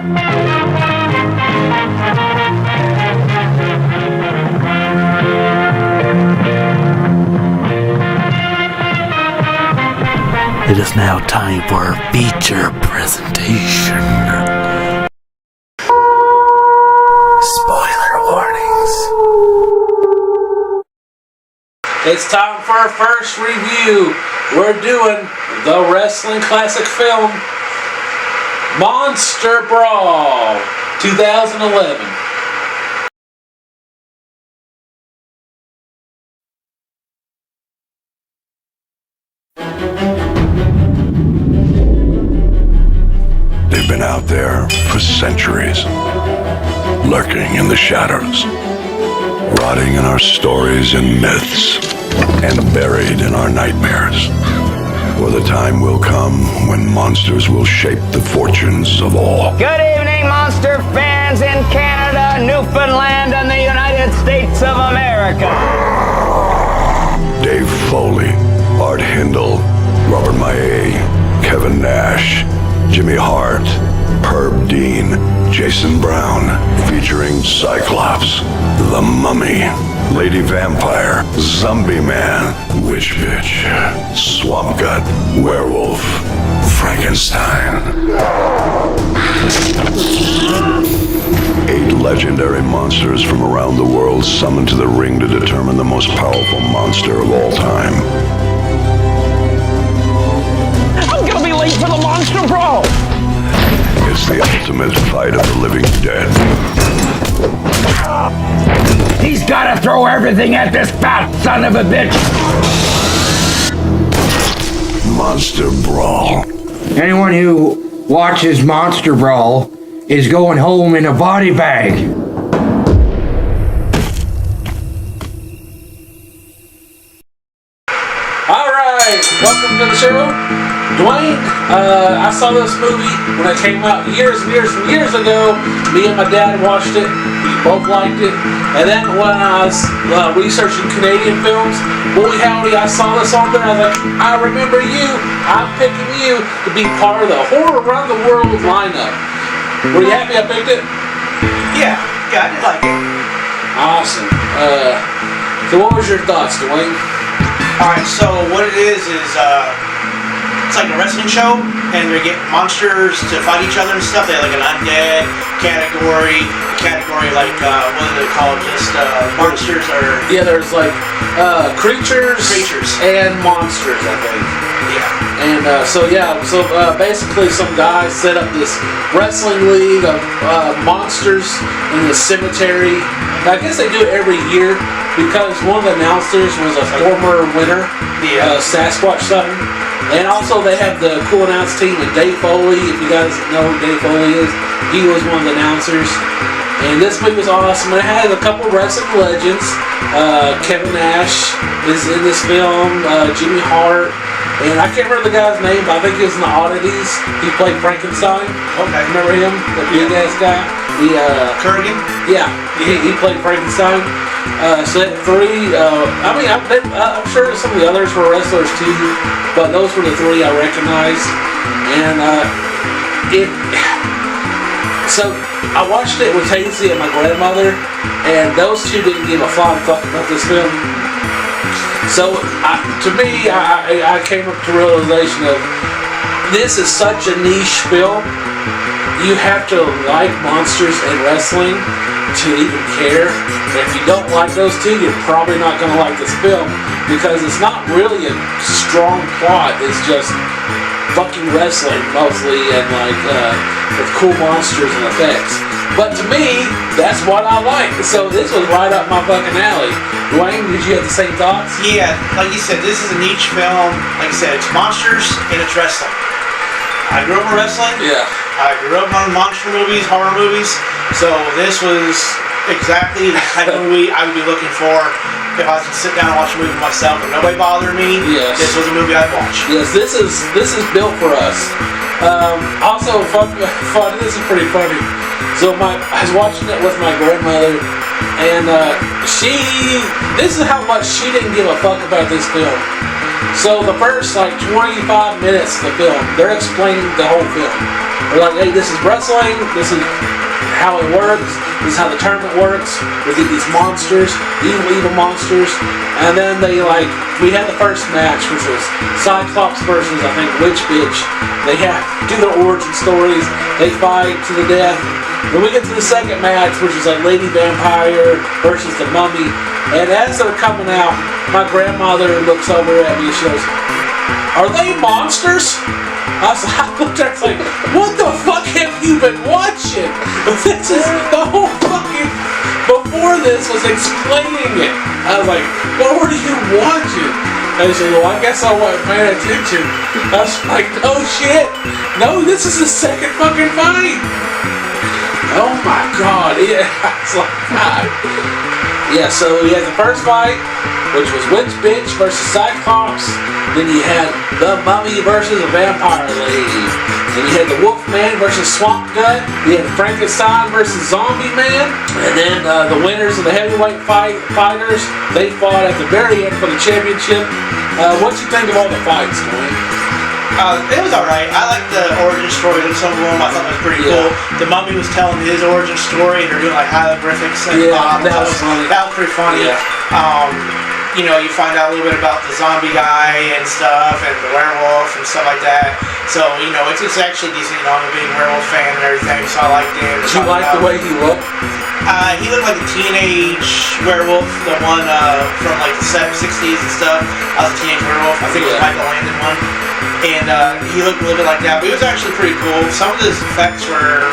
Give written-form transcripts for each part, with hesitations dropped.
It is now time for our feature presentation. Spoiler warnings. It's time for our first review. We're doing the wrestling classic film, Monster Brawl, 2011. They've been out there for centuries, lurking in the shadows, rotting in our stories and myths, and buried in our nightmares. For the time will come when monsters will shape the fortunes of all. Good evening, monster fans in Canada, Newfoundland, and the United States of America. Dave Foley, Art Hindle, Robert Maillet, Kevin Nash, Jimmy Hart, Herb Dean, Jason Brown, featuring Cyclops, the Mummy, Lady Vampire, Zombie Man, Witch Bitch, Swamp Gut, Werewolf, Frankenstein. 8 legendary monsters from around the world summoned to the ring to determine the most powerful monster of all time. I'm gonna be late for the Monster Brawl! It's the ultimate fight of the living dead. He's gotta throw everything at this fat son of a bitch! Monster Brawl. Anyone who watches Monster Brawl is going home in a body bag. Alright, welcome to the show. Dwayne, I saw this movie when it came out years and years ago. Me and my dad watched it. We both liked it. And then when I was researching Canadian films, boy howdy, I saw this on there. I was like, I remember you. I'm picking you to be part of the Horror Around the World lineup. Were you happy I picked it? Yeah, I did like it. Awesome. So what was your thoughts, Dwayne? Alright, so what it is it's like a wrestling show, and they get monsters to fight each other and stuff. They have like an undead category, like, what do they call it? Just monsters or... Yeah, there's like creatures and monsters, I think. Yeah. And so basically some guys set up this wrestling league of monsters in the cemetery. I guess they do it every year because one of the announcers was a former winner, Sasquatch something. And also they have the cool announce team with Dave Foley. If you guys know who Dave Foley is, he was one of the announcers. And this movie was awesome. It had a couple wrestling legends. Kevin Nash is in this film, Jimmy Hart. And I can't remember the guy's name, but I think he was in the Oddities. He played Frankenstein. Okay. Remember him? The big ass guy? Kurgan? Yeah, he played Frankenstein. So that 3, I'm sure some of the others were wrestlers too, but those were the 3 I recognized. And so I watched it with Hazy and my grandmother, and those 2 didn't give a flying fuck about this film. So to me, I came up to the realization of this is such a niche film. You have to like monsters and wrestling to even care. And if you don't like those 2, you're probably not going to like this film because it's not really a strong plot. It's just fucking wrestling mostly and like with cool monsters and effects. But to me, that's what I like. So this was right up my fucking alley. Dwayne, did you have the same thoughts? Yeah, like you said, this is a niche film. Like I said, it's monsters and it's wrestling. I grew up in wrestling. Yeah. I grew up on monster movies, horror movies. So this was exactly the type of movie I would be looking for if I was to sit down and watch a movie myself and nobody bothered me. Yes. This was a movie I'd watch. Yes, this is built for us. Also, fun. This is pretty funny. So I was watching it with my grandmother, and this is how much she didn't give a fuck about this film. So the first like 25 minutes of the film, they're explaining the whole film. They're like, hey, this is wrestling, this is how it works, this is how the tournament works, we get these monsters, evil monsters, and then we had the first match, which was Cyclops versus, I think, Witch Bitch. They have do their origin stories, they fight to the death. Then we get to the second match, which is like Lady Vampire versus the Mummy, and as they're coming out, my grandmother looks over at me and she goes, are they monsters? I looked at her like, what the fuck have you been watching? This is the whole fucking, before this was explaining it. I was like, what were you watching? And she said, well, I guess I wasn't paying attention. I was like, no shit. No, this is the second fucking fight. Oh my god. Yeah, I was like, God. Yeah, so we had the first fight, which was Witch Bitch versus Cyclops. Then you had the Mummy versus a Vampire Lady. Then you had the Wolfman versus Swamp Gut. You had Frankenstein versus Zombie Man. And then the winners of the heavyweight fighters, they fought at the very end for the championship. What you think of all the fights, Dwayne? It was alright. I liked the origin story of some of them. I thought it was pretty cool. The Mummy was telling his origin story, and they're doing like hieroglyphics at the bottom. That was funny. That was pretty funny. Yeah. You know, you find out a little bit about the zombie guy and stuff, and the werewolf and stuff like that. So, you know, it's actually decent. You know, I'm a big werewolf fan and everything, so I liked him. Did you like the way he looked? He looked like a teenage werewolf, the one from like the 60s and stuff. I was a teenage werewolf. I think it was Michael Landon one. And he looked a little bit like that, but it was actually pretty cool. Some of his effects were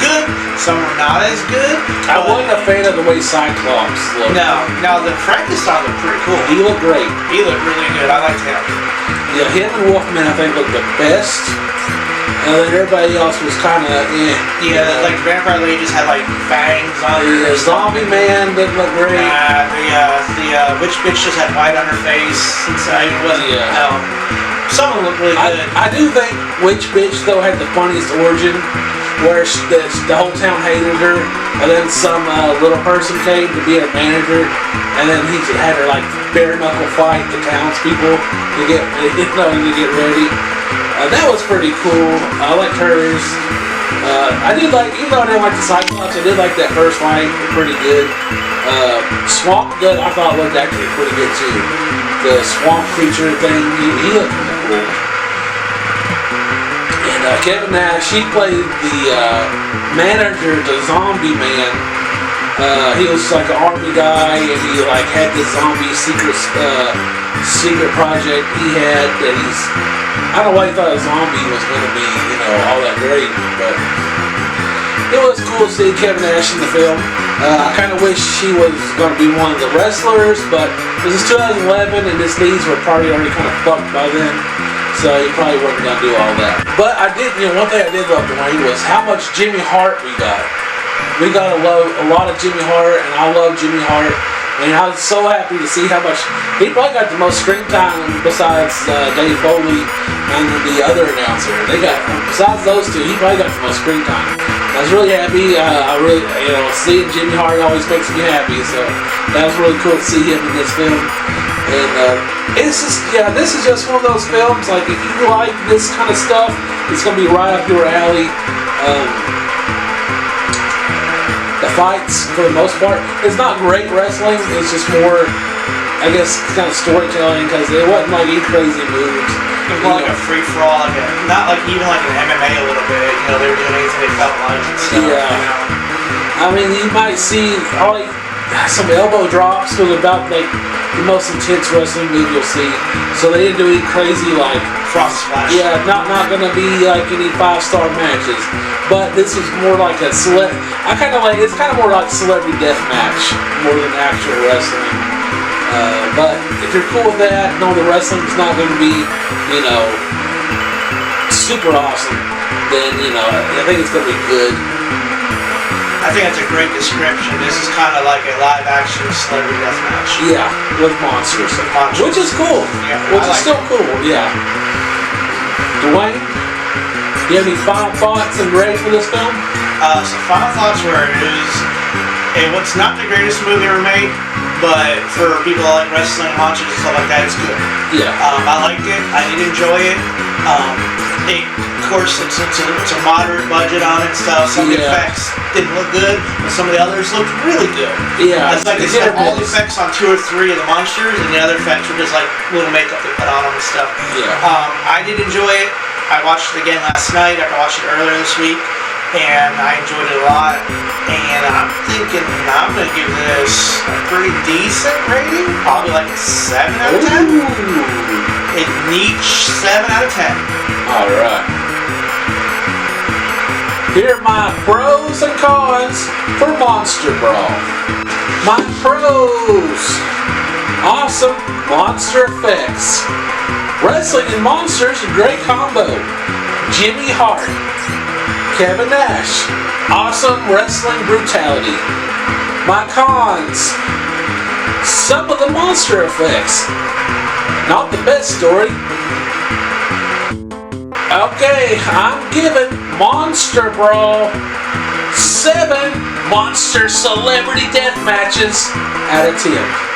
good, some were not as good. I wasn't a fan of the way Cyclops looked. No, the Frankenstein looked pretty cool. He looked great. He looked really good. I liked him. Yeah, him and Wolfman I think looked the best. And then everybody else was kind of Yeah, like the Vampire Lady just had like fangs on her. The Zombie Man didn't look great. The Witch Bitch just had white on her face. Inside it wasn't. Some of them looked really good. I do think Witch Bitch though had the funniest origin, where the whole town hated her, and then some little person came to be her manager, and then he had her like bare knuckle fight the townspeople to get ready. That was pretty cool. I liked hers. I did like, even though I didn't like the Cyclops, I did like that first fight. Pretty good. Swamp Gut I thought looked actually pretty good too. The swamp creature thing, he looked pretty cool. And Kevin Nash, he played the manager to Zombie Man. He was like an army guy, and he like had this zombie secret project he had that I don't know why he thought a zombie was going to be, you know, all that great, but it was cool to see Kevin Nash in the film. I kind of wish he was going to be one of the wrestlers, but this is 2011 and his knees were probably already kind of fucked by then, so he probably wasn't going to do all that. But I did, you know, one thing I did love, Dwayne, was how much Jimmy Hart we got. We got a lot of Jimmy Hart, and I love Jimmy Hart. And I was so happy to see how much he probably got the most screen time besides Dave Foley and the other announcer. They got, besides those two, he probably got the most screen time. I was really happy. I really, you know, seeing Jimmy Hart always makes me happy. So that was really cool to see him in this film. And it's just, yeah, this is just one of those films. Like if you like this kind of stuff, it's gonna be right up your alley. The fights, for the most part, it's not great wrestling. It's just more, I guess, kind of storytelling, because it wasn't like any crazy moves. It was more like a free for all, like not like even like an MMA a little bit. You know, they were doing anything they felt like and stuff. Yeah. You know? I mean, you might see some elbow drops was about like the most intense wrestling move you'll see. So they didn't do any crazy like Frost splash. Yeah, not gonna be like any 5-star matches. But this is more like a it's kind of more like celebrity death match more than actual wrestling. But if you're cool with that, no, the wrestling's not gonna be, you know, super awesome, then you know, I think it's gonna be good. I think that's a great description. This is kind of like a live-action celebrity death match. Yeah, with monsters. Which is cool. Yeah, which is still cool, yeah. Dwayne, do you have any final thoughts and grades for this film? So final thoughts were, it's not the greatest movie ever made, but for people that like wrestling, monsters, and stuff like that, it's good. Yeah. I liked it. I did enjoy it. Of course, it's a moderate budget on it and stuff. Some of the effects didn't look good, but some of the others looked really good. Yeah. It's like they spent all the effects on 2 or 3 of the monsters, and the other effects were just like little makeup they put on them and stuff. Yeah. I did enjoy it. I watched it again last night. I watched it earlier this week, and I enjoyed it a lot. And I'm thinking I'm going to give this a pretty decent rating, probably like a 7 out of 10. Ooh. A niche 7 out of 10. Alright. Here are my pros and cons for Monster Brawl. My pros. Awesome monster effects. Wrestling and monsters, a great combo. Jimmy Hart. Kevin Nash. Awesome wrestling brutality. My cons. Some of the monster effects. Not the best story. Okay, I'm giving Monster Brawl 7 monster celebrity death matches out of 10.